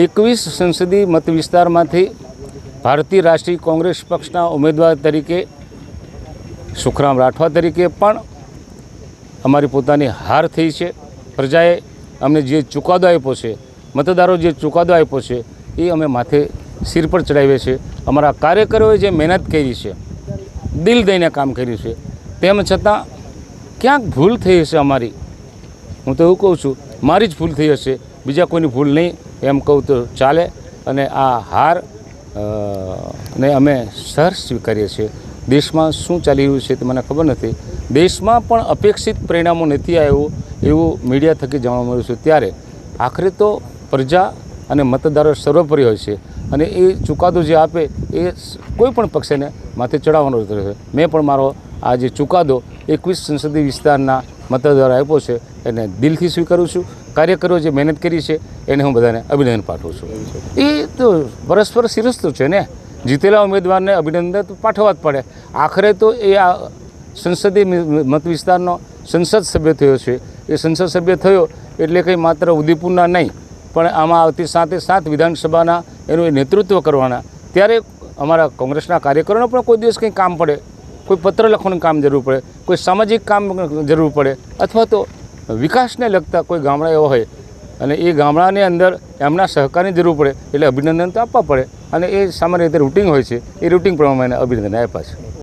એકવીસ સંસદીય મત વિસ્તારમાંથી ભારતીય રાષ્ટ્રીય કોંગ્રેસ પક્ષના ઉમેદવાર તરીકે સુખરામ રાઠવા તરીકે પણ અમારી પોતાની હાર થઈ છે. પ્રજાએ અમને જે ચુકાદો આપ્યો છે, મતદારો જે ચુકાદો આપ્યો છે એ અમે માથે સિર પર ચડાવીએ છીએ. અમારા કાર્યકરોએ જે મહેનત કરી છે, દિલ દઈને કામ કર્યું છે, તેમ છતાં ક્યાંક ભૂલ થઈ હશે અમારી. હું તો એવું કહું છું, મારી જ ભૂલ થઈ હશે, બીજા કોઈની ભૂલ નહીં એમ કહું તો ચાલે. અને આ હાર ને અમે સહર્ષ સ્વીકારીએ છીએ. દેશમાં શું ચાલી રહ્યું છે તે મને ખબર નથી. દેશમાં પણ અપેક્ષિત પરિણામો નથી આવ્યું એવું મીડિયા થકી જાણવા મળ્યું છે. ત્યારે આખરે તો પ્રજા અને મતદારો સર્વોપરી હોય છે અને એ ચુકાદો જે આપે એ કોઈ પણ પક્ષને માથે ચડાવવાનો રહેશે. મેં પણ મારો આ જે ચુકાદો 21 સંસદીય વિસ્તારના મતદારો આપ્યો છે એને દિલથી સ્વીકારું છું. કાર્યકરો જે મહેનત કરી છે એને હું બધાને અભિનંદન પાઠવું છું. એ તો પરસ્પર શિરસ્તું છે ને, જીતેલા ઉમેદવારને અભિનંદન તો પાઠવવા જ પડે. આખરે તો એ આ સંસદીય મત વિસ્તારનો સંસદ સભ્ય થયો છે. એ સંસદ સભ્ય થયો એટલે કંઈ માત્ર ઉદયપુરના નહીં પણ આમાં આવતી સાથે 7 વિધાનસભાના એનું નેતૃત્વ કરવાના. ત્યારે અમારા કોંગ્રેસના કાર્યકરોને પણ કોઈ દિવસ કંઈ કામ પડે, કોઈ પત્ર લખવાનું કામ જરૂર પડે, કોઈ સામાજિક કામ જરૂર પડે, અથવા તો વિકાસને લગતા કોઈ ગામડા એવા હોય અને એ ગામડાની અંદર એમના સહકારની જરૂર પડે એટલે અભિનંદન તો આપવા પડે. અને એ સામાન્ય રીતે રૂટિન હોય છે. એ રૂટિન પ્રમાણે અભિનંદન આપ્યા છે.